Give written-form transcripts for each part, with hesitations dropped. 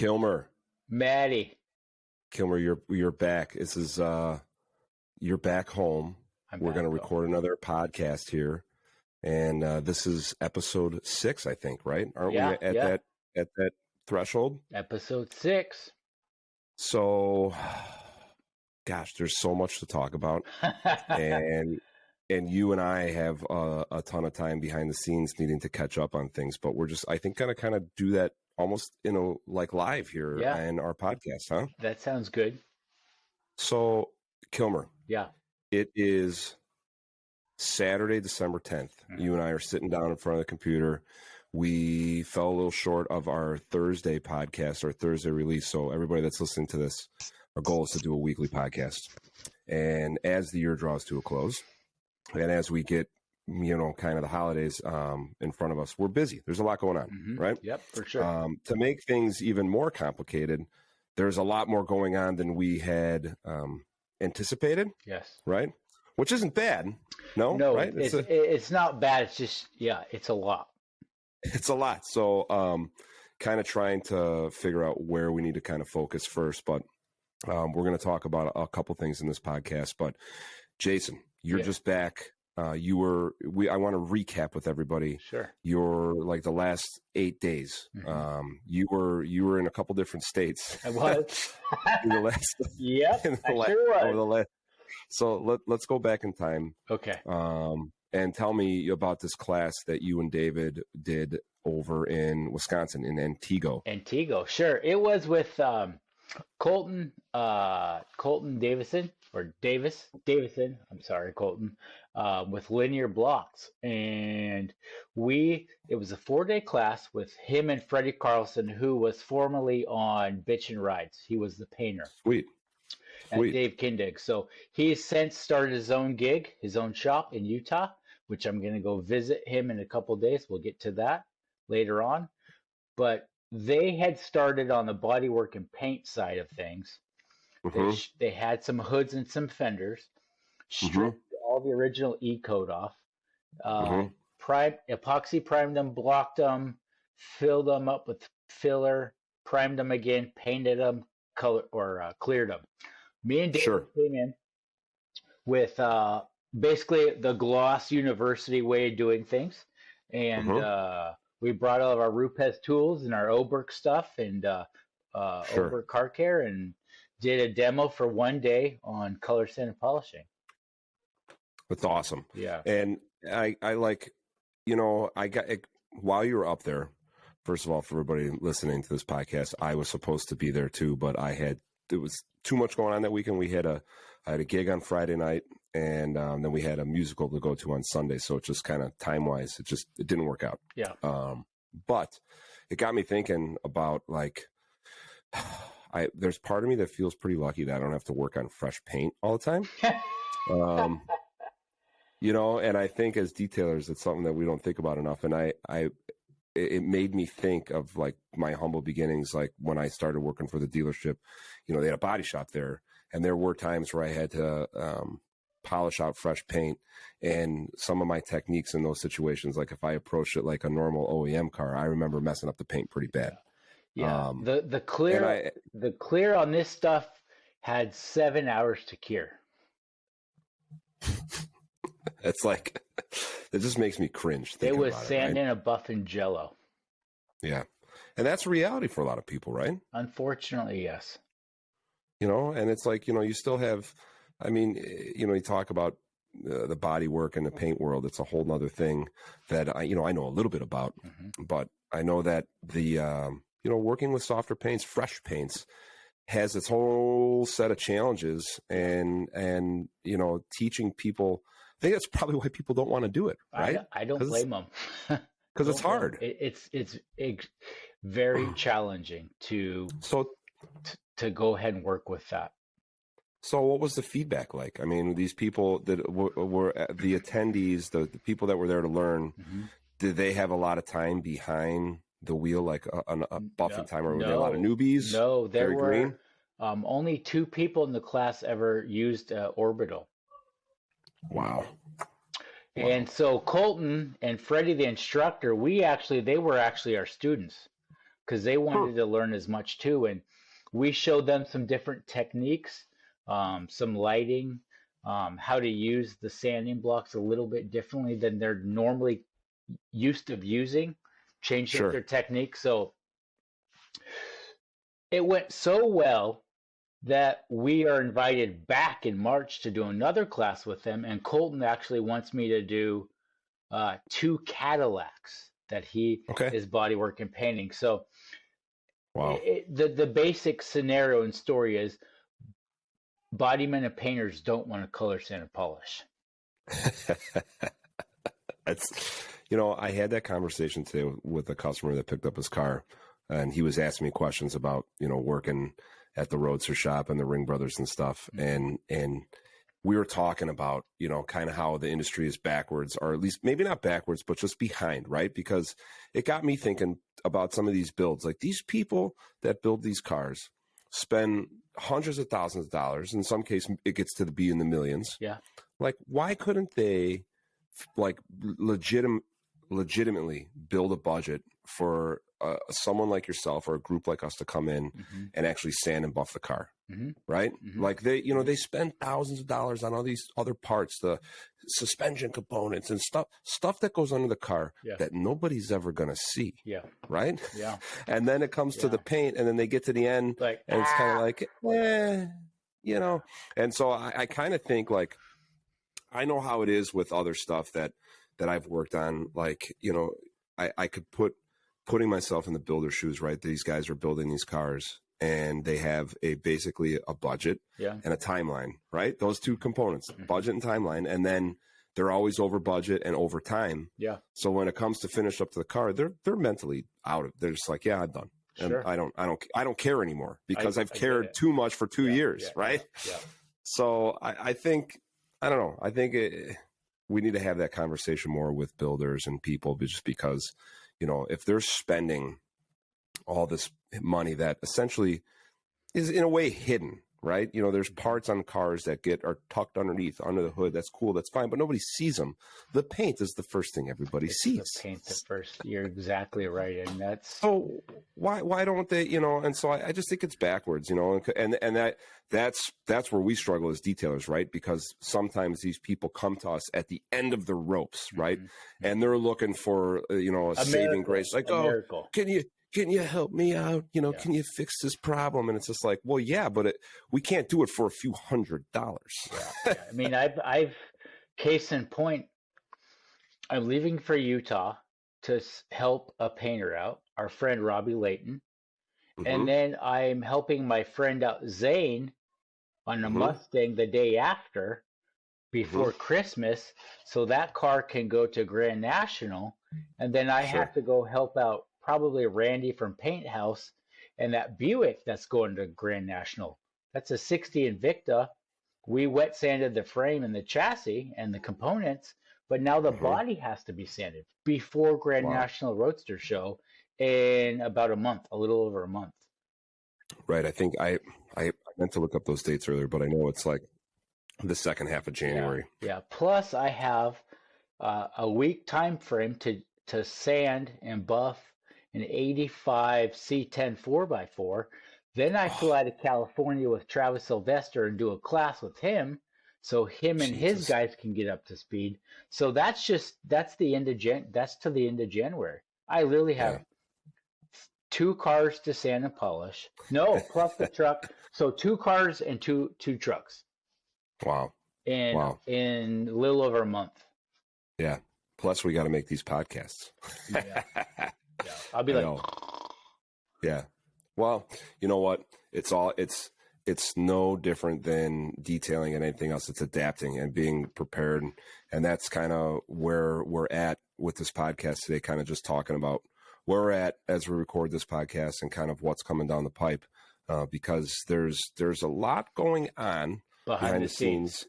Killmer. Mattie. Killmer, you're back. This is you're back home. We're going to record another podcast here, and this is episode 6, I think. Right? Aren't we at that threshold? Episode 6. So, gosh, there's so much to talk about, and you and I have a ton of time behind the scenes needing to catch up on things. But we're just, I think, going to kind of do that almost, like live here in our podcast, huh? That sounds good. So, Killmer. Yeah. It is Saturday, December 10th. Mm-hmm. You and I are sitting down in front of the computer. We fell a little short of our Thursday podcast, our Thursday release. So everybody that's listening to this, our goal is to do a weekly podcast. And as the year draws to a close, and as we get, kind of the holidays in front of us, we're busy. There's a lot going on, right? Yep, for sure. To make things even more complicated, there's a lot more going on than we had anticipated. Yes. Right? Which isn't bad. No, right? It's not bad. It's just, it's a lot. It's a lot. So kind of trying to figure out where we need to kind of focus first. But we're going to talk about a couple things in this podcast. But Jason, you're just back. I want to recap with everybody. Sure. Your like the last 8 days. Mm-hmm. You were in a couple different states. I was. So let's go back in time. Okay. And tell me about this class that you and David did over in Wisconsin in Antigo. Antigo, sure. It was with Colton Davison. I'm sorry, Colton, with linear blocks. And it was a 4-day class with him and Freddie Carlson, who was formerly on Bitchin' Rides. He was the painter. Sweet. And Dave Kindig. So he's since started his own gig, his own shop in Utah, which I'm going to go visit him in a couple of days. We'll get to that later on. But they had started on the bodywork and paint side of things. Mm-hmm. They had some hoods and some fenders, stripped all the original E-coat off, epoxy primed them, blocked them, filled them up with filler, primed them again, painted them, cleared them. Me and David came in with basically the gloss university way of doing things, and we brought all of our Rupes tools and our Oberk stuff and Oberk car care, and did a demo for 1 day on color sand and polishing. That's awesome. Yeah. And I like, I got, while you were up there, first of all, for everybody listening to this podcast, I was supposed to be there too, but it was too much going on that weekend. I had a gig on Friday night, and then we had a musical to go to on Sunday. So it just kind of time-wise, it didn't work out. Yeah. But it got me thinking about like, there's part of me that feels pretty lucky that I don't have to work on fresh paint all the time. And I think as detailers, it's something that we don't think about enough. And it made me think of like my humble beginnings, like when I started working for the dealership. They had a body shop there, and there were times where I had to polish out fresh paint. And some of my techniques in those situations, like if I approached it like a normal OEM car, I remember messing up the paint pretty bad. Yeah, the clear on this stuff had 7 hours to cure. It's like, it just makes me cringe. It was sand in a buff and Jello. Yeah, and that's reality for a lot of people, right? Unfortunately, yes. And it's like, you still have, you talk about the body work and the paint world. It's a whole nother thing that I know a little bit about, but I know that the, working with softer paints, fresh paints, has its whole set of challenges, and teaching people. I think that's probably why people don't want to do it, right? I don't blame them. Because it's hard. It's very challenging to go ahead and work with that. So what was the feedback like? These people that were the attendees, the people that were there to learn, did they have a lot of time behind the wheel, like a buffing time, or were there a lot of newbies? No, there were only 2 people in the class ever used orbital. Wow. And so Colton and Freddie, the instructor, they were actually our students. because they wanted to learn as much too. And we showed them some different techniques, some lighting, how to use the sanding blocks a little bit differently than they're normally used to using, changing their technique. So it went so well that we are invited back in March to do another class with them. And Colton actually wants me to do 2 Cadillacs that he is bodywork and painting. So the basic scenario and story is bodymen and painters don't want to color, sand, and polish. That's, you know, I had that conversation today with a customer that picked up his car, and he was asking me questions about, you know, working at the Roadster shop and the Ring Brothers and stuff. And we were talking about, you know, kind of how the industry is backwards, or at least maybe not backwards, but just behind, right? Because it got me thinking about some of these builds. Like, these people that build these cars spend hundreds of thousands of dollars. In some cases, it gets to be in the millions. Yeah. Like, why couldn't they, like, legitimately build a budget for someone like yourself or a group like us to come in and actually sand and buff the car, right? Like, they, you know, they spend thousands of dollars on all these other parts, the suspension components and stuff that goes under the car that nobody's ever going to see. Right. Yeah. And then it comes to the paint, and then they get to the end, like, and it's kind of like, you know. And so I kind of think, like, I know how it is with other stuff that I've worked on. Like, you know, I could putting myself in the builder's shoes, right? These guys are building these cars, and they have basically a budget and a timeline, right? Those 2 components, budget and timeline. And then they're always over budget and over time. Yeah. So when it comes to finish up to the car, they're mentally out of, they're just like, yeah, I'm done. And I don't care anymore, because I've cared too much for 2 years. Right. Yeah. So I think, I don't know. I think we need to have that conversation more with builders and people, just because, you know, if they're spending all this money that essentially is in a way hidden, right? You know, there's parts on cars that are tucked underneath, under the hood. That's cool. That's fine. But nobody sees them. The paint is the first thing everybody sees. The paint's at first. You're exactly right. And that's, so why don't they, you know? And so I just think it's backwards, you know, and that's where we struggle as detailers, right? Because sometimes these people come to us at the end of the ropes, right? And they're looking for, you know, a saving grace. Like, miracle. Can you help me out? You know, can you fix this problem? And it's just like, well, yeah, but we can't do it for a few $100s. Yeah. I mean, I've case in point, I'm leaving for Utah to help a painter out, our friend Robbie Layton. And then I'm helping my friend out, Zane, on a Mustang the day after, before Christmas, so that car can go to Grand National. And then I have to go help out probably Randy from Paint House and that Buick that's going to Grand National. That's a 60 Invicta. We wet sanded the frame and the chassis and the components, but now the body has to be sanded before Grand National Roadster Show in about a month, a little over a month. Right. I think I meant to look up those dates earlier, but I know it's like the second half of January. Yeah. Plus, I have a week time frame to sand and buff an 85 C10 4x4. Then I fly to California with Travis Sylvester and do a class with him, so him and his guys can get up to speed. So that's the end of that's to the end of January. I literally have 2 cars to sand and polish. No, plus the truck. So 2 cars and two trucks. Wow. In a little over a month. Yeah. Plus, we got to make these podcasts. Yeah. I'll be like, yeah. Well, you know what? It's no different than detailing and anything else. It's adapting and being prepared. And that's kind of where we're at with this podcast today, kind of just talking about where we're at as we record this podcast and kind of what's coming down the pipe, because there's a lot going on behind the scenes.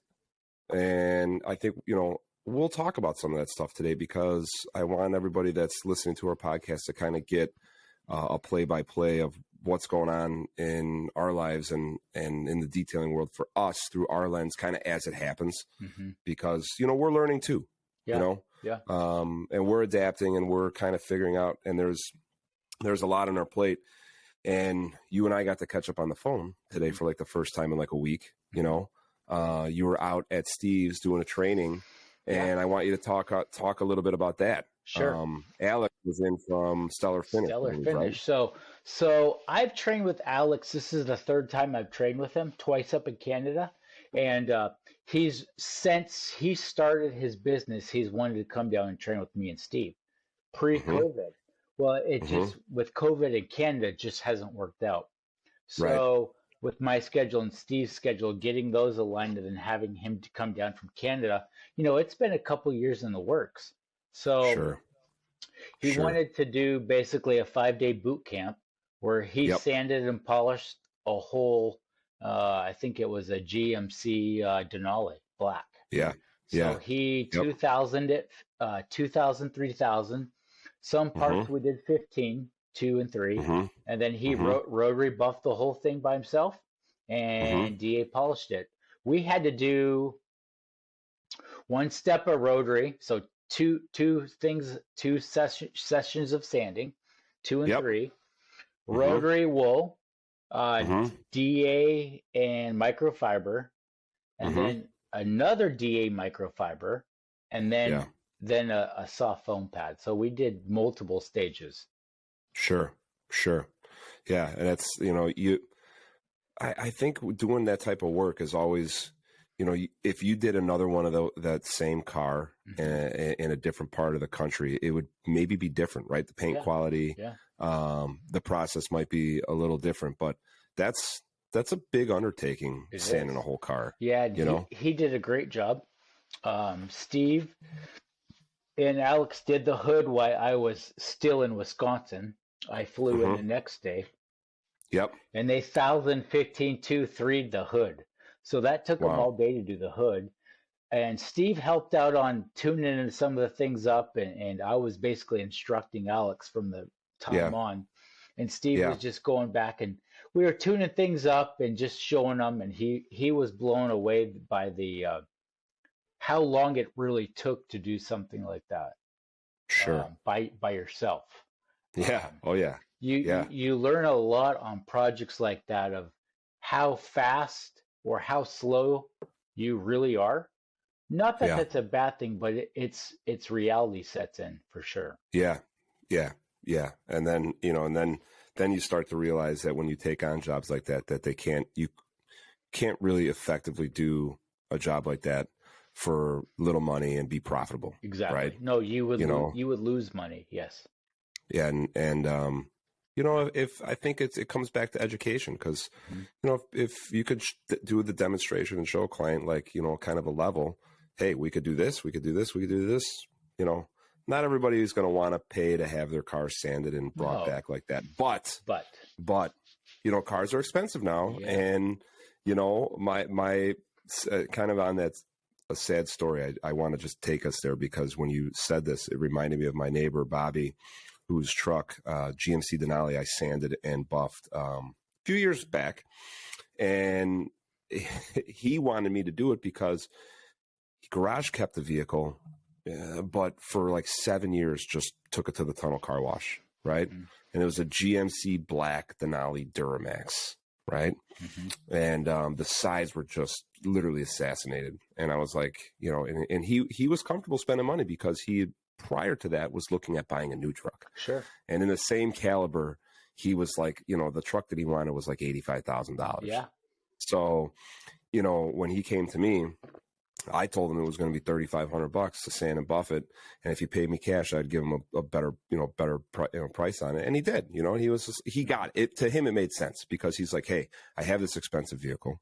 And I think, you know, we'll talk about some of that stuff today, because I want everybody that's listening to our podcast to kind of get a play-by-play of what's going on in our lives and in the detailing world for us through our lens, kind of as it happens, because, you know, we're learning too, you know, and we're adapting and we're kind of figuring out, and there's there's a lot on our plate. And you and I got to catch up on the phone today for like the first time in like a week. You know, you were out at Steve's doing a training, and I want you to talk a little bit about that. Sure. Alex was in from Stellar Finish. Stellar Finish. Right? So I've trained with Alex. This is the third time I've trained with him, twice up in Canada. And he's since he started his business, he's wanted to come down and train with me and Steve pre-COVID. Well, it just with COVID in Canada it just hasn't worked out. So with my schedule and Steve's schedule, getting those aligned and then having him to come down from Canada, it's been a couple years in the works. So he wanted to do basically a 5-day boot camp where he sanded and polished a whole, I think it was a GMC Denali black. So he 2000 it, 2000, 3000. Some parts we did 15, 2 and 3. And then he rotary buffed the whole thing by himself and DA polished it. We had to do one step of rotary. So two sessions of sanding, 2 and 3, rotary wool, DA and microfiber, and then another DA microfiber, and then a soft foam pad. So we did multiple stages. Sure. Yeah. And it's, I think doing that type of work is always, if you did another one of that same car in a different part of the country, it would maybe be different, right? The paint quality, the process might be a little different, but that's a big undertaking, sanding a whole car. Yeah. He did a great job. Steve and Alex did the hood while I was still in Wisconsin. I flew in the next day. And they 1,015-2-3'd the hood. So that took them all day to do the hood. And Steve helped out on tuning some of the things up. And I was basically instructing Alex from the time on. And Steve was just going back and we were tuning things up and just showing them. And he was blown away by the how long it really took to do something like that. By yourself. You learn a lot on projects like that of how fast or how slow you really are. Not that that's a bad thing, but it's reality sets in for sure. Yeah. And then, then you start to realize that when you take on jobs like that you can't really effectively do a job like that for little money and be profitable. Exactly. Right? No, you would lose money. Yes. Yeah. And if I think it comes back to education, because, if you could do the demonstration and show a client, like, kind of a level, hey, we could do this, we could do this, we could do this, not everybody is going to want to pay to have their car sanded and brought back like that. But, cars are expensive now. Yeah. And, my kind of on that, a sad story. I want to just take us there because when you said this, it reminded me of my neighbor, Bobby, whose truck, GMC Denali, I sanded and buffed a few years back. And he wanted me to do it because he garage kept the vehicle, but for like 7 years, just took it to the tunnel car wash, right? And it was a GMC black Denali Duramax, right? And the sides were just literally assassinated. And I was like, and he was comfortable spending money because he prior to that was looking at buying a new truck. Sure. And in the same caliber, he was like, the truck that he wanted was like $85,000. Yeah. So, when he came to me, I told him it was going to be $3,500 to sand and buff it, and if he paid me cash, I'd give him a better price on it. And he did. He got it. To him, it made sense because he's like, hey, I have this expensive vehicle,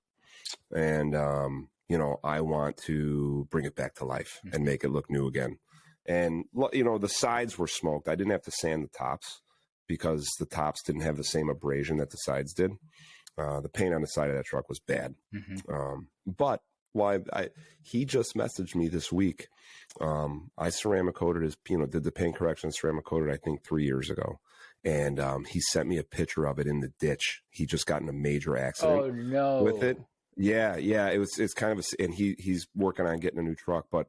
and I want to bring it back to life and make it look new again. And the sides were smoked. I didn't have to sand the tops because the tops didn't have the same abrasion that the sides did. The paint on the side of that truck was bad, but. Well, he just messaged me this week. I ceramic coated his, did the paint correction ceramic coated, I think 3 years ago. And he sent me a picture of it in the ditch. He just got in a major accident with it. Yeah. It's kind of and he's working on getting a new truck, but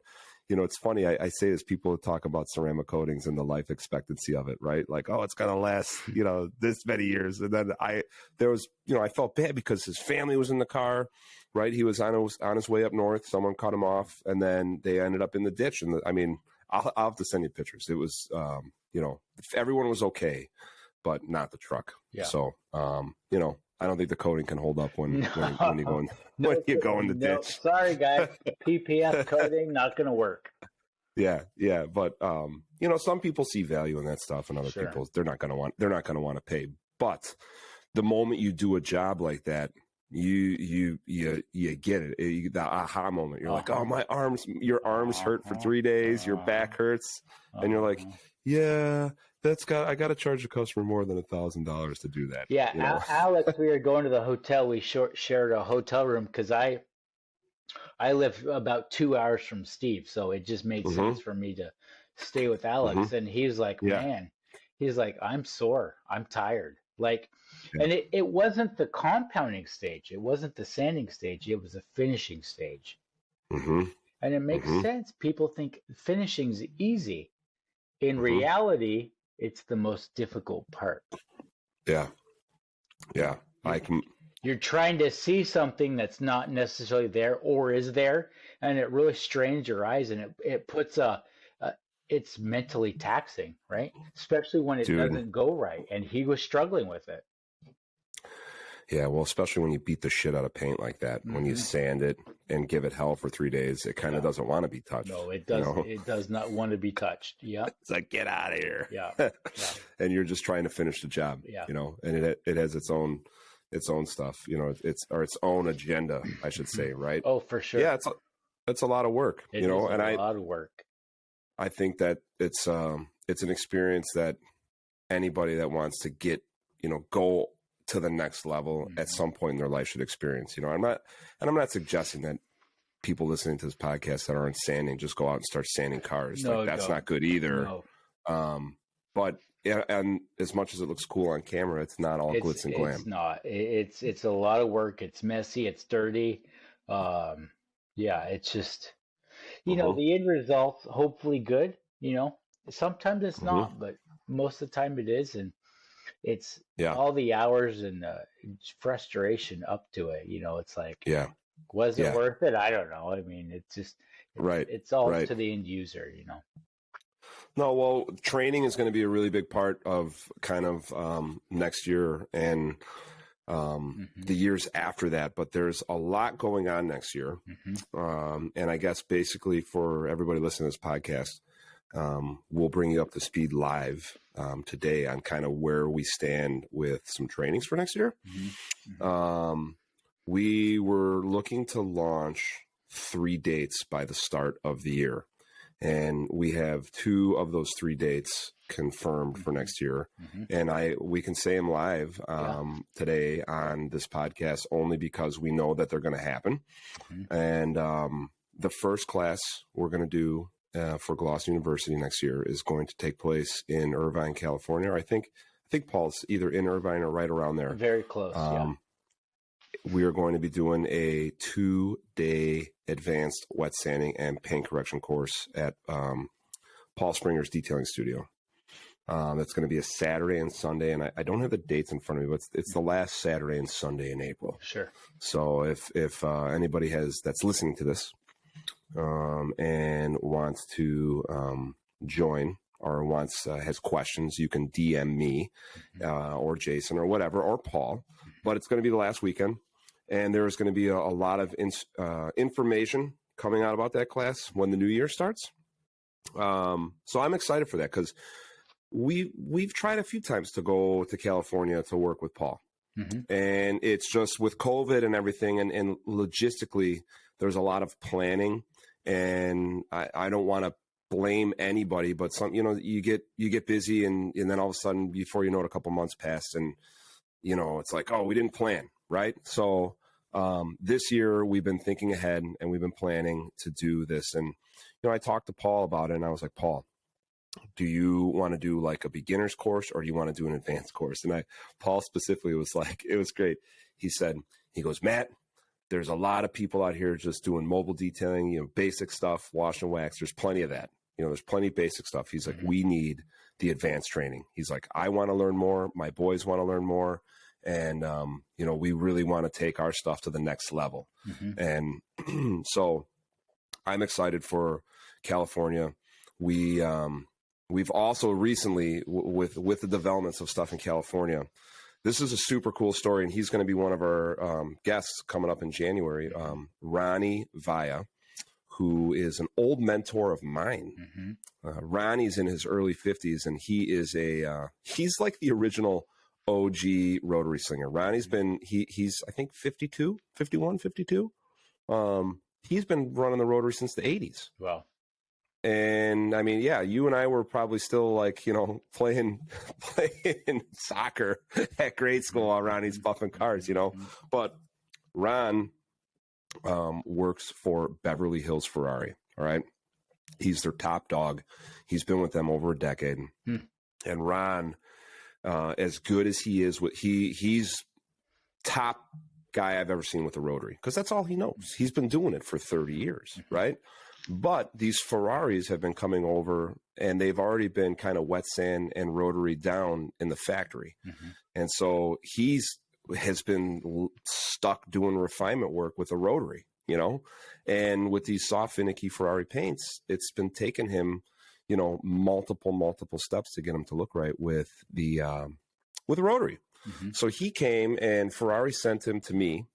it's funny. I say this, people talk about ceramic coatings and the life expectancy of it, right? Like, oh, it's going to last, this many years. And then I felt bad because his family was in the car, right? He was on his way up north. Someone cut him off, and then they ended up in the ditch. And I'll have to send you pictures. It was, everyone was okay, but not the truck. Yeah. So, I don't think the coating can hold up when you go in the ditch. Sorry, guys. PPF coating not going to work. Yeah, but some people see value in that stuff, and other people they're not going to want to pay. But the moment you do a job like that, you get it. The aha moment. You're like, oh, your arms hurt for 3 days, your back hurts, and you're like, yeah. I got to charge the customer more than $1,000 to do that. Yeah, Alex, we were going to the hotel. We shared a hotel room because I live about 2 hours from Steve, so it just made sense for me to stay with Alex. And he's like, man, he's like, I'm sore, I'm tired. Like, and it wasn't the compounding stage, it wasn't the sanding stage, it was the finishing stage. And it makes sense. People think finishing's easy. In reality, it's the most difficult part. Yeah. You're trying to see something that's not necessarily there or is there, and it really strains your eyes, and it puts it's mentally taxing, right? Especially when it doesn't go right, and he was struggling with it. Yeah, well, especially when you beat the shit out of paint like that, when you sand it and give it hell for 3 days, it kind of doesn't want to be touched. No, it does. It does not want to be touched. Yeah, it's like, get out of here. Yeah. And you're just trying to finish the job. Yeah, and it has its own stuff. Its own agenda, I should say, right? Oh, for sure. Yeah, it's a lot of work. It is a lot of work. I think that it's an experience that anybody that wants to get go to the next level at some point in their life should experience. I'm not suggesting that people listening to this podcast that aren't sanding just go out and start sanding cars. No, that's not good either. No. But and as much as it looks cool on camera, it's not all glitz and glam. It's not. It's a lot of work. It's messy. It's dirty. It's just the end result's hopefully good. Sometimes it's not, but most of the time it is, and it's all the hours and frustration up to it. It's like, was it worth it? I don't know. I mean, it's just It's all to the end user. No, well, training is going to be a really big part of kind of next year and the years after that. But there's a lot going on next year, and I guess basically for everybody listening to this podcast, we'll bring you up to speed live today on kind of where we stand with some trainings for next year. We were looking to launch 3 dates by the start of the year, and we have 2 of those 3 dates confirmed for next year. And we can say them live today on this podcast only because we know that they're going to happen. And the first class we're going to do for Gloss University next year is going to take place in Irvine, California. I think Paul's either in Irvine or right around there. Very close. We are going to be doing a 2-day advanced wet sanding and paint correction course at Paul Springer's detailing studio. That's going to be a Saturday and Sunday, and I don't have the dates in front of me, but it's the last Saturday and Sunday in April. Sure. So if anybody that's listening to this and wants to join or has questions, you can DM me or Jason or whatever, or Paul. But it's going to be the last weekend, and there's going to be a lot of information coming out about that class when the new year starts. So I'm excited for that because we've tried a few times to go to California to work with Paul. And it's just with COVID and everything, and logistically, there's a lot of planning, and I don't want to blame anybody, but you get busy, and then all of a sudden, before you know it, a couple months pass, and it's like, oh, we didn't plan, right? So this year we've been thinking ahead, and we've been planning to do this. And I talked to Paul about it, and I was like, Paul, do you want to do like a beginner's course, or do you want to do an advanced course? And Paul specifically was like, it was great. He goes, Matt, there's a lot of people out here just doing mobile detailing, basic stuff, wash and wax. There's plenty of that. There's plenty of basic stuff. He's like, we need the advanced training. He's like, I want to learn more. My boys want to learn more. And, we really want to take our stuff to the next level. And so I'm excited for California. We've also recently with the developments of stuff in California, this is a super cool story, and he's going to be one of our guests coming up in January. Ronnie Vaya, who is an old mentor of mine. Ronnie's in his early 50s, and he is he's like the original OG rotary slinger. Ronnie's been, he's I think 52. He's been running the rotary since the 80s. Wow. And I mean, yeah, you and I were probably still like, playing soccer at grade school while Ronnie's buffing cars, but Ron works for Beverly Hills Ferrari. All right. He's their top dog. He's been with them over a decade. And Ron, as good as he is, he's top guy I've ever seen with a rotary, because that's all he knows. He's been doing it for 30 years, right? But these Ferraris have been coming over, and they've already been kind of wet sand and rotary down in the factory. And so has been stuck doing refinement work with a rotary, and with these soft, finicky Ferrari paints, it's been taking him, multiple steps to get him to look right with the rotary. So he came, and Ferrari sent him to me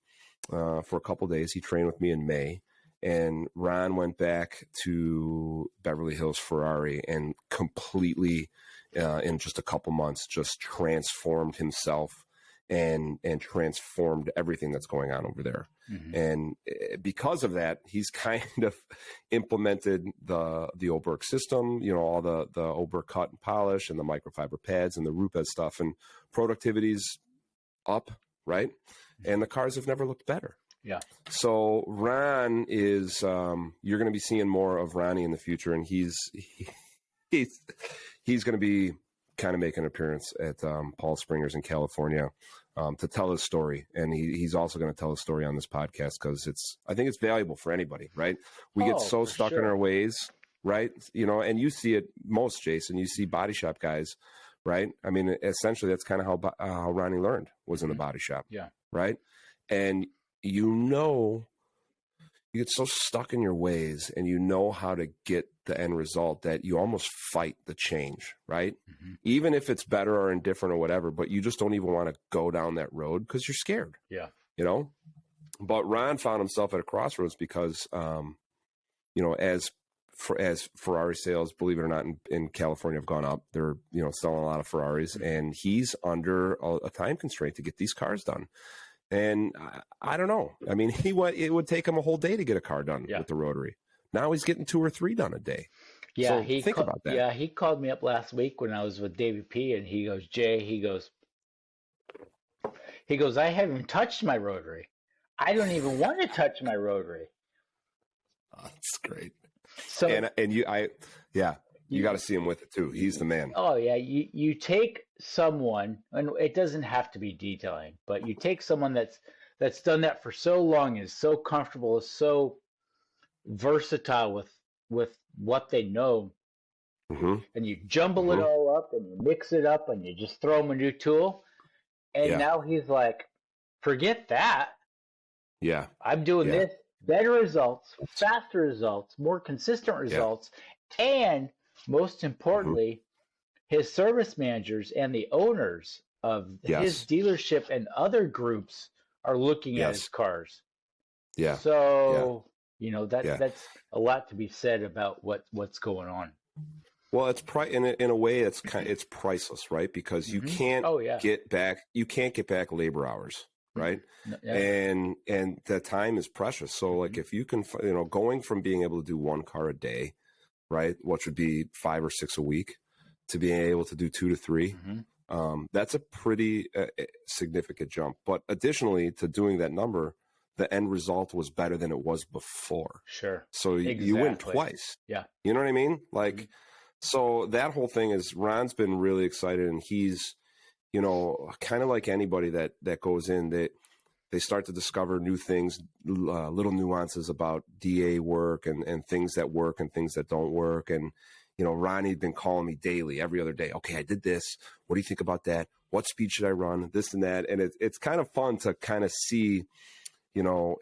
for a couple of days. He trained with me in May, and Ron went back to Beverly Hills Ferrari and completely, in just a couple months, just transformed himself and transformed everything that's going on over there. And because of that, he's kind of implemented the Oberg system, all the Oberg cut and polish and the microfiber pads and the Rupes stuff, and productivity's up, right? And the cars have never looked better. Yeah. So Ron is, you're going to be seeing more of Ronnie in the future, and he's going to be kind of make an appearance at Paul Springer's in California to tell his story. And he's also going to tell his story on this podcast, because I think it's valuable for anybody, right? We get so stuck in our ways, right? And you see it most, Jason. You see body shop guys, right? I mean, essentially that's kind of how Ronnie learned, was in the body shop. Yeah. Right. And you get so stuck in your ways, and how to get the end result, that you almost fight the change, right? Even if it's better or indifferent or whatever, but you just don't even want to go down that road because you're scared. Yeah. But Ron found himself at a crossroads because, as Ferrari sales, believe it or not, in California have gone up, they're, selling a lot of Ferraris, and he's under a time constraint to get these cars done. And I don't know. I mean, it would take him a whole day to get a car done with the rotary. Now he's getting 2 or 3 done a day. Yeah, so think about that. Yeah, he called me up last week when I was with Davey P, and he goes, Jay, he goes, I haven't touched my rotary. I don't even want to touch my rotary. Oh, that's great. So you got to see him with it too. He's the man. Oh yeah, you take someone, and it doesn't have to be detailing, but you take someone that's done that for so long, is so comfortable, is so versatile with what they know, and you jumble it all up, and you mix it up, and you just throw him a new tool, and now he's like, forget that. Yeah, I'm doing this, better results, faster results, more consistent results, and most importantly, his service managers and the owners of his dealership and other groups are looking at his cars. Yeah. So, that's a lot to be said about what's going on. Well, it's in a way it's priceless, right? Because you can't get back labor hours, right? And the time is precious. So like if you can, going from being able to do 1 car a day, right, which would be 5 or 6 a week, to being able to do 2 to 3, that's a pretty significant jump. But additionally to doing that number, the end result was better than it was before. Sure. So you win twice. Yeah. You know what I mean? Like, so that whole thing is, Ron's been really excited, and he's, kind of like anybody that goes in, they they start to discover new things, little nuances about DA work and things that work and things that don't work. And, Ronnie'd been calling me daily, every other day. Okay, I did this. What do you think about that? What speed should I run? This and that. And it's kind of fun to kind of see,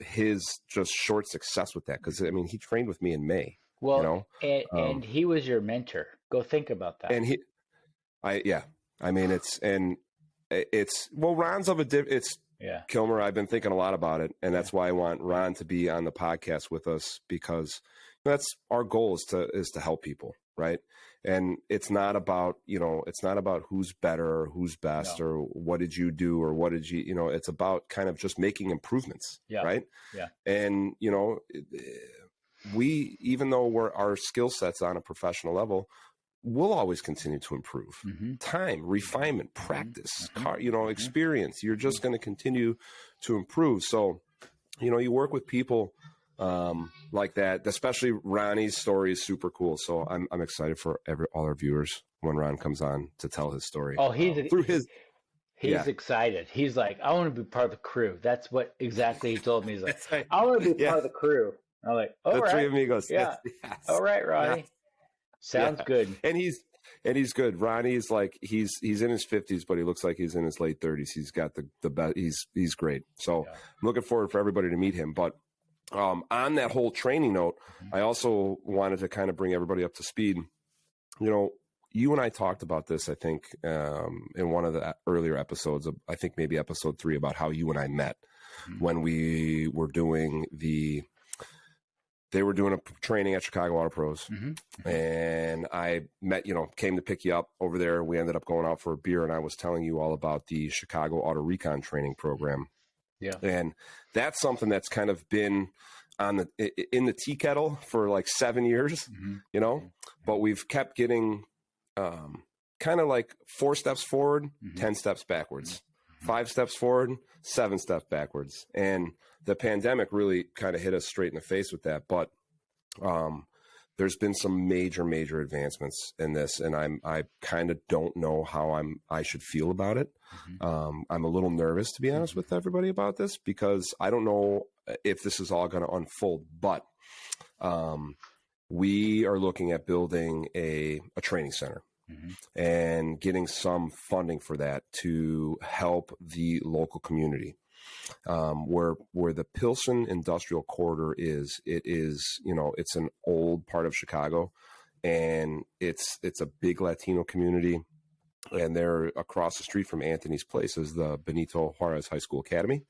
his just short success with that. Because, he trained with me in May. Well, and he was your mentor. Go think about that. And Ron's Killmer. I've been thinking a lot about it, and that's why I want Ron to be on the podcast with us, because that's our goal is to help people, right? And it's not about who's better or who's best or what did you do or what did you, it's about kind of just making improvements, right? Yeah. And we, even though our skill sets on a professional level, we'll always continue to improve. Time, refinement, practice, experience. You're just going to continue to improve. So, you work with people like that, especially Ronnie's story is super cool. So I'm excited for all our viewers when Ron comes on to tell his story. Oh, he's excited. He's like, I want to be part of the crew. That's what exactly he told me. He's like, I want to be part of the crew. I'm like, all right. Three amigos. Yeah. Yes. All right, Ronnie. Yeah. Sounds good. And he's good. Ronnie's like, he's in his 50s, but he looks like he's in his late 30s. He's got the best. He's great. So I'm looking forward for everybody to meet him. But on that whole training note, I also wanted to kind of bring everybody up to speed. You and I talked about this, I think, in one of the earlier episodes of, I think maybe episode 3, about how you and I met when we were doing they were doing a training at Chicago Auto Pros, and I met, came to pick you up over there. We ended up going out for a beer, and I was telling you all about the Chicago Auto Recon training program. Yeah. And that's something that's kind of been in the tea kettle for like 7 years, but we've kept getting kind of like 4 steps forward, 10 steps backwards, 5 steps forward, 7 steps backwards. And the pandemic really kind of hit us straight in the face with that. But there's been some major advancements in this, and I kind of don't know how I should feel about it. I'm a little nervous, to be honest with everybody, about this, because I don't know if this is all going to unfold. But we are looking at building a training center and getting some funding for that to help the local community. Where the Pilsen Industrial Corridor is, it's an old part of Chicago, and it's a big Latino community, and they're across the street from Anthony's Place is the Benito Juarez High School Academy,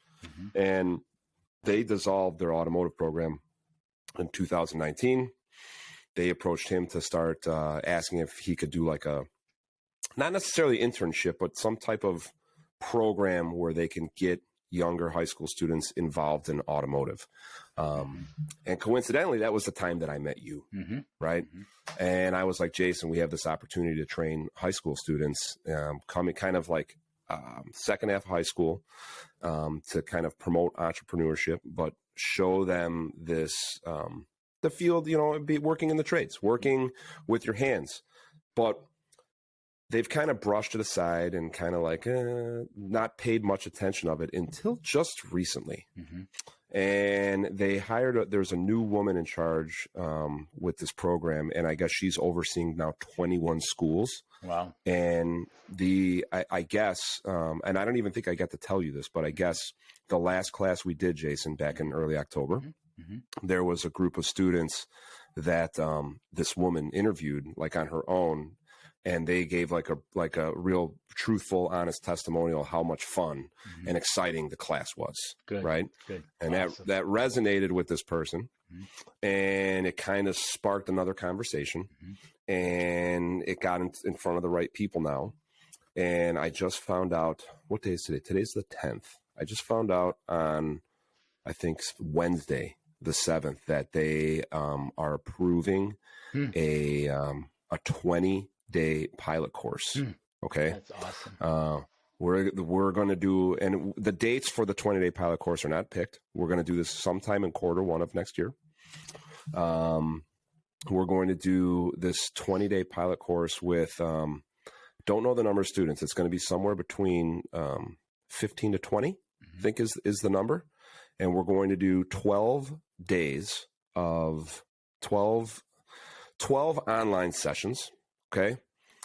and they dissolved their automotive program in 2019. They approached him to start asking if he could do like not necessarily internship, but some type of program where they can get younger high school students involved in automotive. And coincidentally, that was the time that I met you, right? And I was like, Jason, we have this opportunity to train high school students coming kind of like second half of high school to kind of promote entrepreneurship, but show them this, the field, be working in the trades, working with your hands. But they've kind of brushed it aside and kind of like not paid much attention of it until just recently. And they hired, there's a new woman in charge with this program. And I guess she's overseeing now 21 schools. Wow. And I guess, and I don't even think I got to tell you this, but I guess the last class we did, Jason, back in early October, there was a group of students that this woman interviewed like on her own. And they gave like a real truthful, honest testimonial how much fun and exciting the class was. Good, right? Good. And awesome. that resonated with this person, and it kind of sparked another conversation, and it got in front of the right people now. And I just found out, what day is today? Today's the 10th. I just found out on, I think, Wednesday, the 7th, that they are approving a 20-day pilot course. Okay. That's awesome. We're going to do, and the dates for the 20-day pilot course are not picked. We're going to do this sometime in Q1 of next year. We're going to do this 20-day pilot course with, don't know the number of students. It's going to be somewhere between 15 to 20. I think is the number. And we're going to do 12 days of 12 online sessions. Okay.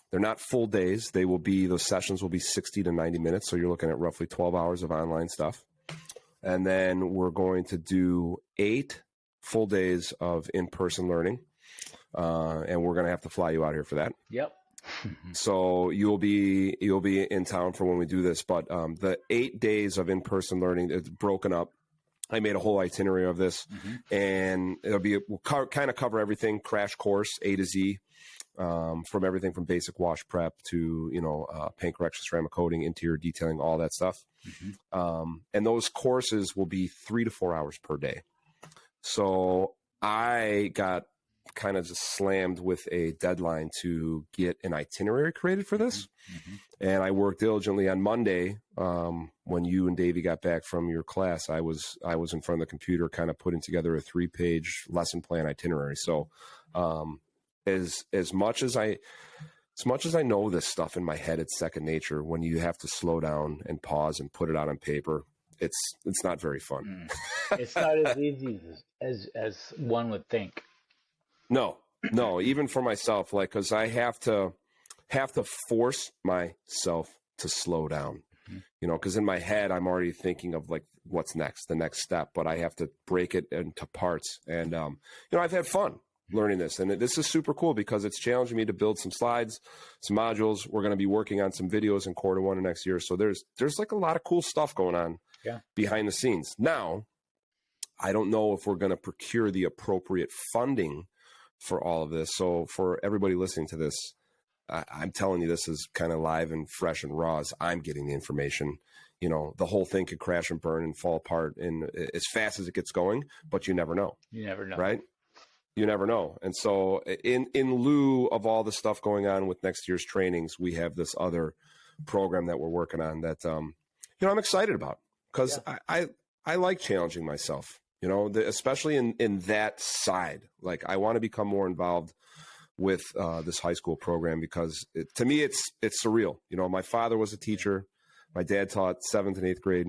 They're not full days. Those sessions will be 60 to 90 minutes. So you're looking at roughly 12 hours of online stuff. And then we're going to do 8 full days of in-person learning. And we're going to have to fly you out here for that. Yep. So you'll be in town for when we do this. But the 8 days of in-person learning, it's broken up. I made a whole itinerary of this, and we'll kind of cover everything, crash course, A to Z, from everything from basic wash prep to, paint correction, ceramic coating, interior detailing, all that stuff. And those courses will be 3 to 4 hours per day. So I got kind of just slammed with a deadline to get an itinerary created for this. And I worked diligently on Monday. When you and Davey got back from your class, I was in front of the computer kind of putting together a 3-page lesson plan itinerary. So as much as I know this stuff in my head, it's second nature. When you have to slow down and pause and put it out on paper, it's not very fun. It's not as easy as one would think. No, even for myself, because I have to force myself to slow down, because in my head, I'm already thinking of what's next, the next step, but I have to break it into parts. And, I've had fun learning this, and this is super cool because it's challenging me to build some slides, some modules. We're going to be working on some videos in Q1 of next year. So there's a lot of cool stuff going on behind the scenes. Now, I don't know if we're going to procure the appropriate funding for all of this. So for everybody listening to this, I'm telling you, this is kind of live and fresh and raw as I'm getting the information. The whole thing could crash and burn and fall apart as fast as it gets going, but you never know. You never know. Right? You never know. And so in lieu of all the stuff going on with next year's trainings, we have this other program that we're working on that, I'm excited about because I like challenging myself. Especially in that side. I want to become more involved with this high school program because to me, it's surreal. My father was a teacher. My dad taught 7th and 8th grade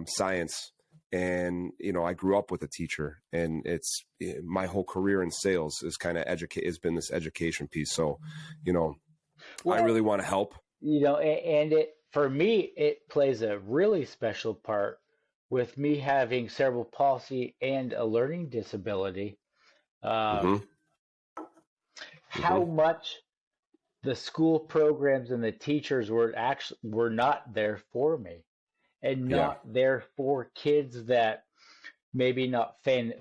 science. And, I grew up with a teacher, and it's my whole career in sales is kind of has been this education piece. So, I really want to help. And for me, it plays a really special part with me having cerebral palsy and a learning disability, how much the school programs and the teachers were not there for me, and not there for kids that maybe not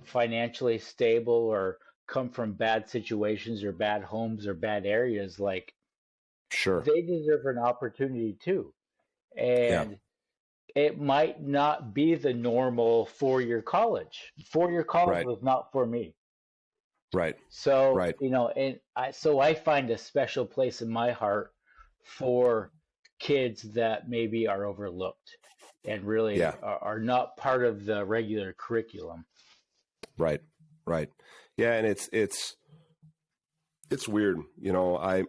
financially stable or come from bad situations or bad homes or bad areas. Sure, they deserve an opportunity too, and it might not be the normal 4-year college. 4-year college was not for me. Right. So, I find a special place in my heart for kids that maybe are overlooked and really are not part of the regular curriculum. Right. Yeah. And it's weird. I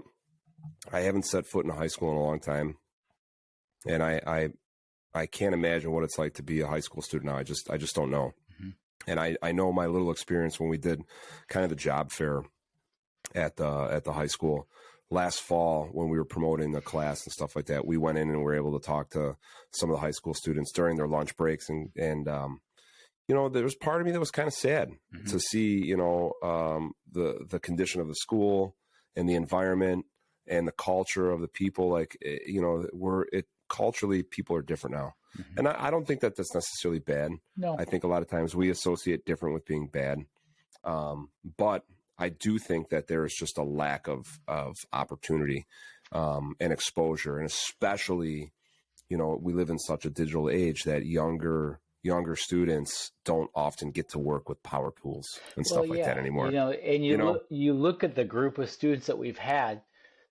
haven't set foot in a high school in a long time. And I can't imagine what it's like to be a high school student now. I just don't know. And I know my little experience when we did kind of the job fair at the high school last fall when we were promoting the class and stuff like that. We went in and were able to talk to some of the high school students during their lunch breaks. And there was part of me that was kind of sad to see, the condition of the school and the environment and the culture of the people. Culturally, people are different now. And I don't think that that's necessarily bad. No. I think a lot of times we associate different with being bad. But I do think that there is just a lack of opportunity and exposure. And especially, we live in such a digital age that younger students don't often get to work with power tools and stuff like that anymore. You look at the group of students that we've had,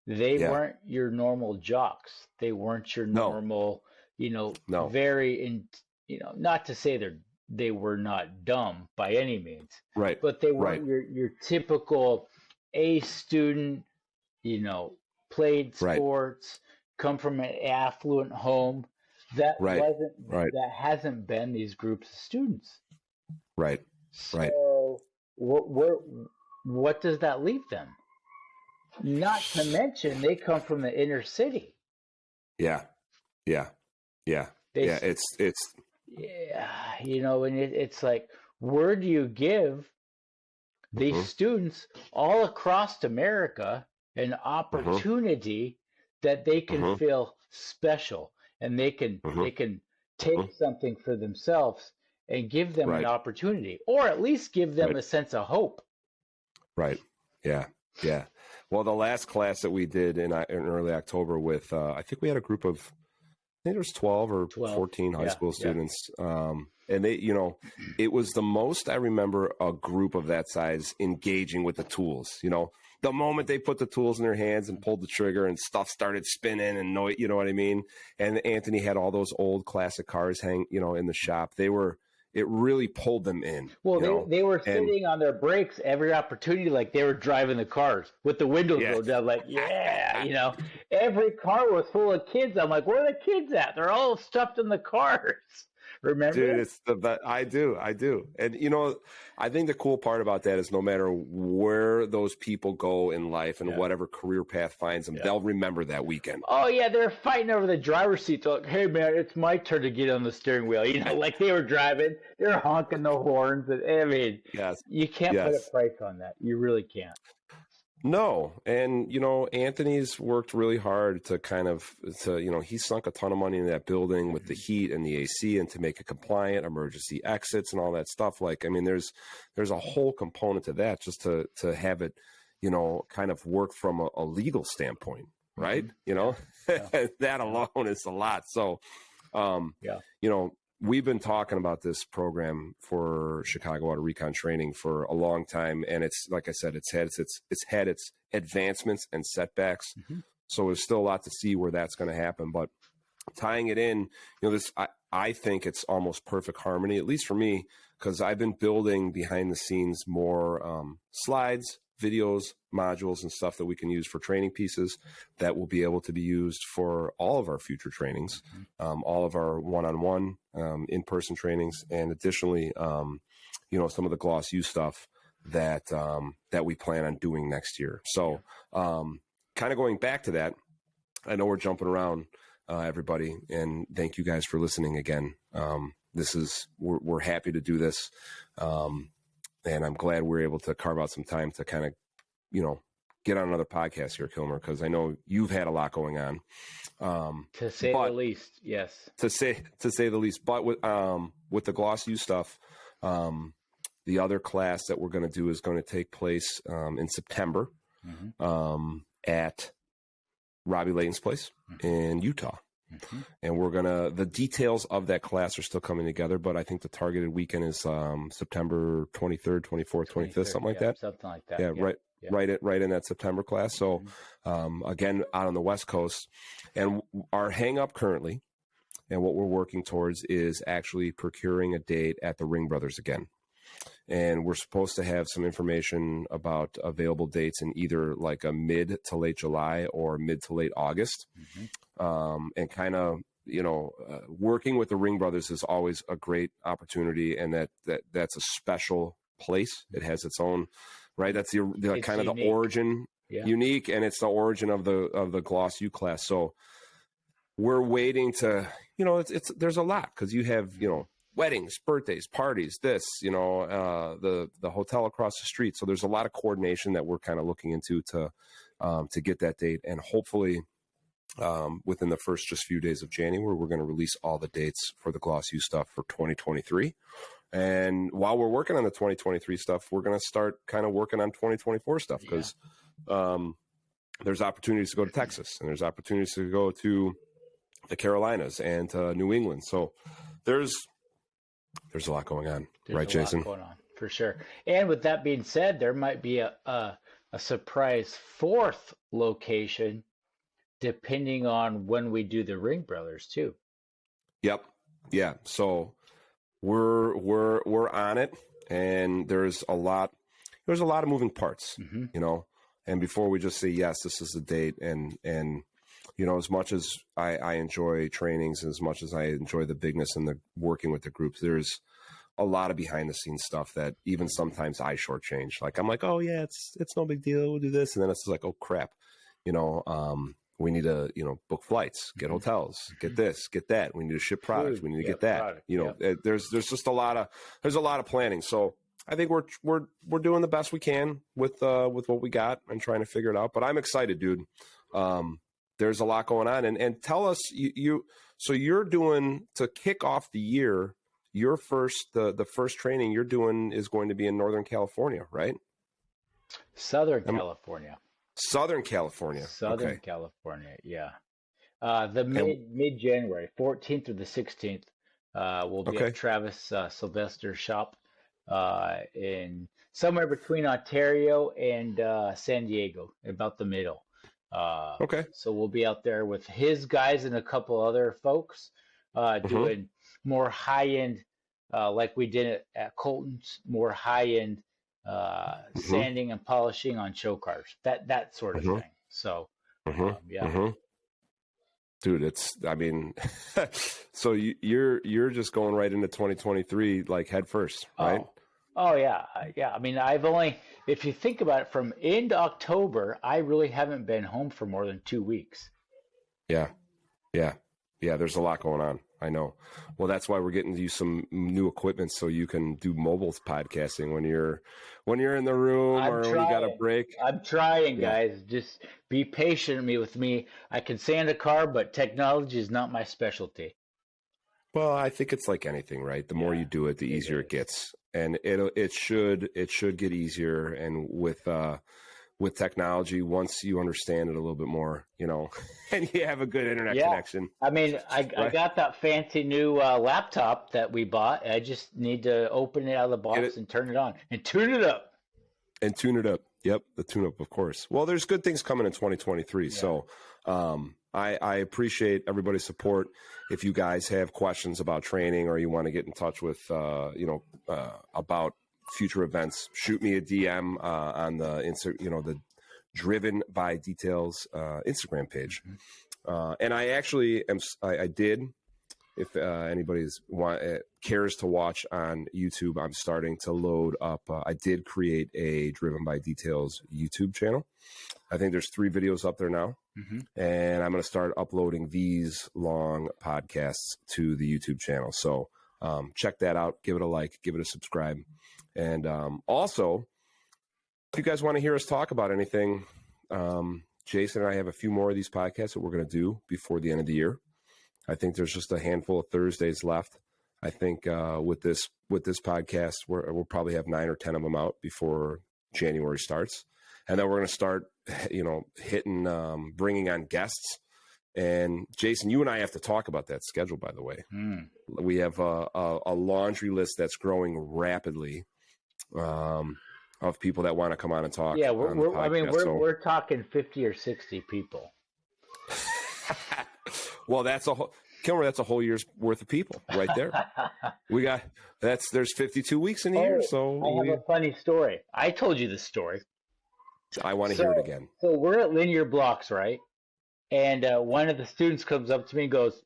they weren't your normal jocks. They weren't your normal, not to say they were not dumb by any means. Right. But they weren't your typical A student, played sports, come from an affluent home. that Right. wasn't Right. that hasn't been these groups of students. Right. Right. So what does that leave them? Not to mention they come from the inner city. Yeah. Yeah. Yeah. They Yeah. It's yeah, and it's like, where do you give these students all across America an opportunity that they can feel special, and they can take something for themselves and give them an opportunity, or at least give them a sense of hope. Right. Yeah. Yeah. Well, the last class that we did in early October with, I think we had a group of, I think there was 12 or 14 high school students. And they, it was the most I remember a group of that size engaging with the tools. The moment they put the tools in their hands and pulled the trigger and stuff started spinning and you know what I mean? And Anthony had all those old classic cars hang, in the shop. It really pulled them in. Well, they were sitting on their brakes every opportunity, like they were driving the cars with the windows rolled down, like, every car was full of kids. I'm like, where are the kids at? They're all stuffed in the cars. Remember? Dude, it's the best. I do. And, I think the cool part about that is no matter where those people go in life and whatever career path finds them, they'll remember that weekend. Oh, yeah, they're fighting over the driver's seat. They're like, hey, man, it's my turn to get on the steering wheel. Like they were driving. They're honking the horns. I mean, you can't put a price on that. You really can't. No. And, Anthony's worked really hard to he sunk a ton of money in that building with the heat and the AC and to make it compliant, emergency exits and all that stuff. Like, I mean, there's a whole component to that just to have it, kind of work from a legal standpoint, right? That alone is a lot. So, we've been talking about this program for Chicago Auto Recon Training for a long time, and it's like I said, it's had its advancements and setbacks. So there's still a lot to see where that's going to happen. But tying it in, I think it's almost perfect harmony, at least for me, because I've been building behind the scenes more slides, videos, modules, and stuff that we can use for training pieces that will be able to be used for all of our future trainings, all of our one-on-one in-person trainings, and additionally, some of the Gloss U stuff that we plan on doing next year. So kind of going back to that, I know we're jumping around, everybody, and thank you guys for listening again. We're happy to do this. And I'm glad we're able to carve out some time to kind of, get on another podcast here, Killmer, because I know you've had a lot going on. To say the least, yes. To say the least. But with the Gloss U stuff, the other class that we're going to do is going to take place in September at Robbie Layton's place in Utah. And the details of that class are still coming together, but I think the targeted weekend is September 23rd, 24th, 25th, something like that. Something like that. Yeah. Right in that September class. So again, out on the West Coast, and our hang up currently and what we're working towards is actually procuring a date at the Ring Brothers again. And we're supposed to have some information about available dates in either like a mid to late July or mid to late August. And kind of, working with the Ring Brothers is always a great opportunity, and that's a special place. It has its own, right? That's the kind of the origin, unique, and it's the origin of the Gloss U class. So we're waiting to, there's a lot because you have, weddings, birthdays, parties, the hotel across the street. So there's a lot of coordination that we're kind of looking into to get that date. And hopefully within the first just few days of January, we're going to release all the dates for the Gloss U stuff for 2023. And while we're working on the 2023 stuff, we're going to start kind of working on 2024 stuff because there's opportunities to go to Texas and there's opportunities to go to the Carolinas and to New England. So there's a lot going on, right, Jason? Lot going on, for sure. And with that being said, there might be a surprise fourth location depending on when we do the Ring Brothers too. Yep. Yeah. So we're on it, and there's a lot of moving parts, and before we just say yes, this is the date, and as much as I enjoy trainings, as much as I enjoy the bigness and the working with the groups, there's a lot of behind the scenes stuff that even sometimes I shortchange. Like I'm like, oh yeah, it's no big deal. We'll do this. And then it's like, oh crap, we need to, book flights, get hotels, get this, get that. We need to ship products. We need to get that. There's just a lot of planning. So I think we're doing the best we can with what we got and trying to figure it out. But I'm excited, dude. There's a lot going on, and tell us so you're doing to kick off the year. Your the first training you're doing is going to be in Northern California, right? Southern California. Southern California. Southern California, yeah. The mid-January, 14th through the 16th, we'll be at Travis Sylvester's shop in somewhere between Ontario and San Diego, about the middle. So we'll be out there with his guys and a couple other folks doing more high-end, like we did at Colton's, more high-end sanding and polishing on show cars, that sort of thing. So, dude, so you're just going right into 2023 like head first, right? Oh yeah. I mean, if you think about it, from end October, I really haven't been home for more than 2 weeks. Yeah. There's a lot going on. I know. Well, that's why we're getting you some new equipment so you can do mobile podcasting when you're in the room when you got a break. I'm trying, guys. Just be patient with me. I can sand a car, but technology is not my specialty. Well, I think it's like anything, right? The more you do it, the easier it gets, and it should get easier. And with technology, once you understand it a little bit more, and you have a good internet connection. I mean, I got that fancy new laptop that we bought. I just need to open it out of the box and turn it on and tune it up. Yep, the tune up, of course. Well, there's good things coming in 2023. Yeah. So I appreciate everybody's support. If you guys have questions about training or you want to get in touch with, about future events, shoot me a DM on the Driven by Details Instagram page. And I actually I did, if anybody's cares to watch on YouTube, I'm starting to load up. I did create a Driven by Details YouTube channel. I think there's 3 videos up there now. And I'm going to start uploading these long podcasts to the YouTube channel. So check that out. Give it a like, give it a subscribe. And also, if you guys want to hear us talk about anything, Jason and I have a few more of these podcasts that we're going to do before the end of the year. I think there's just a handful of Thursdays left. I think with this podcast, we'll probably have 9 or 10 of them out before January starts. And then we're going to start, hitting, bringing on guests. And Jason, you and I have to talk about that schedule, by the way. We have a laundry list that's growing rapidly of people that want to come on and talk. Yeah, we're talking 50 or 60 people. Well, Killmer, that's a whole year's worth of people right there. There's 52 weeks in a year. So I have a funny story. I told you this story. I want to hear it again. So we're at Linear Blocks, right? And one of the students comes up to me and goes,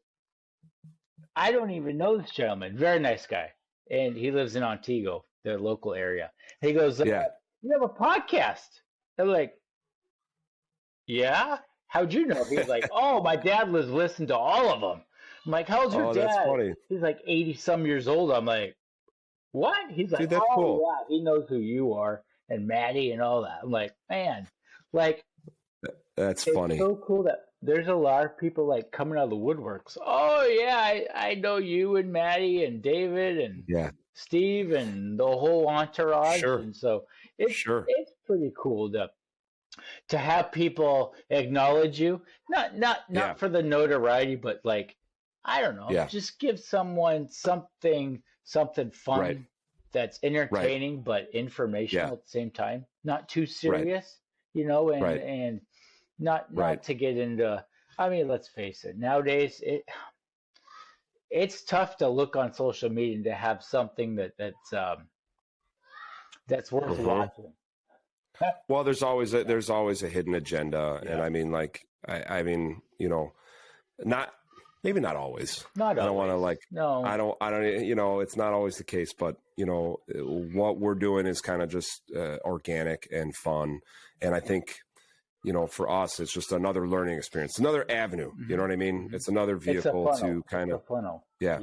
I don't even know this gentleman. Very nice guy. And he lives in Montego, the local area. He goes, you have a podcast. I'm like, yeah? How'd you know? He's like, oh, my dad was listening to all of them. I'm like, how's your dad? That's funny. He's like 80-some years old. I'm like, what? He's like, that's cool. Yeah, he knows who you are and Mattie and all that. I'm like, man, like, that's funny. It's so cool that there's a lot of people like coming out of the woodworks. Oh yeah, I know you and Mattie and David and Steve and the whole entourage. Sure. And so it's pretty cool to have people acknowledge you. Not for the notoriety, but like, I don't know, just give someone something fun that's entertaining but informational at the same time. Not too serious, and not to get into. I mean, let's face it. Nowadays, it's tough to look on social media and to have something that's worth watching. Well, there's always a hidden agenda, and I mean, like, I mean, maybe not always. Not I don't always. want to No. I don't, it's not always the case, but what we're doing is kind of just organic and fun. And I think, for us, it's just another learning experience, another avenue. You know what I mean? It's another vehicle to kind of, yeah.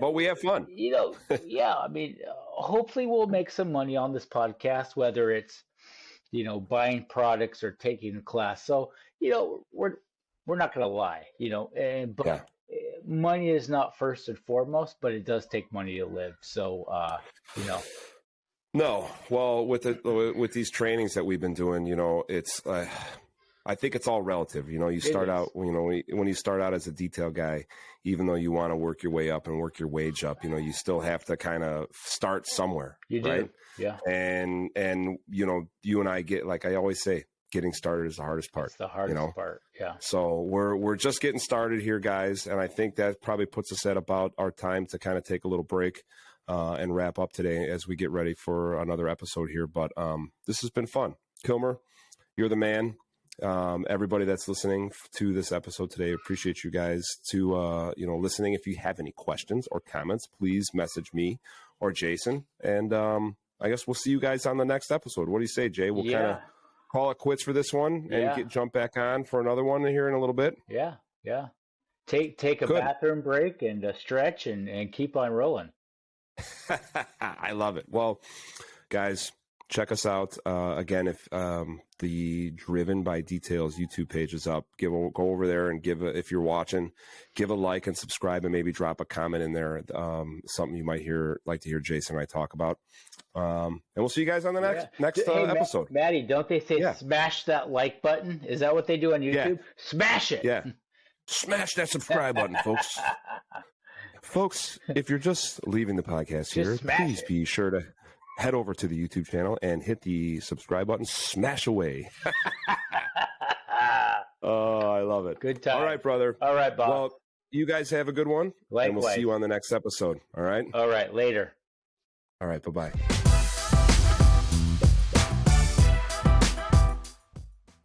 But we have fun. Yeah. I mean, hopefully we'll make some money on this podcast, whether it's, buying products or taking a class. So, we're not going to lie, but money is not first and foremost, but it does take money to live. So, No, well, with these trainings that we've been doing, it's I think it's all relative. You start out, when you start out as a detail guy, even though you want to work your way up and work your wage up, you still have to kind of start somewhere. You do, right? Yeah. And you and I get, like I always say, getting started is the hardest part. It's the hardest part. Yeah. So we're just getting started here, guys, and I think that probably puts us at about our time to kind of take a little break. And wrap up today as we get ready for another episode here. But this has been fun. Killmer, you're the man. Everybody that's listening to this episode today, appreciate you guys listening. If you have any questions or comments, please message me or Jason. And I guess we'll see you guys on the next episode. What do you say, Jay? We'll kind of call it quits for this one and jump back on for another one here in a little bit. Yeah. Take a bathroom break and stretch and keep on rolling. I love it. Well, guys, check us out. Again, if the Driven by Details YouTube page is up, go over there and if you're watching, give a like and subscribe and maybe drop a comment in there. Something you might like to hear Jason and I talk about. And we'll see you guys on the next episode. Mattie, don't they say smash that like button? Is that what they do on YouTube? Yeah. Smash it. Yeah. Smash that subscribe button, folks. Folks, if you're just leaving the podcast here, please be sure to head over to the YouTube channel and hit the subscribe button. Smash away. Oh, I love it. Good time. All right, brother. All right, Bob. Well, you guys have a good one. Likewise. And we'll see you on the next episode. All right? All right, later. All right, bye-bye.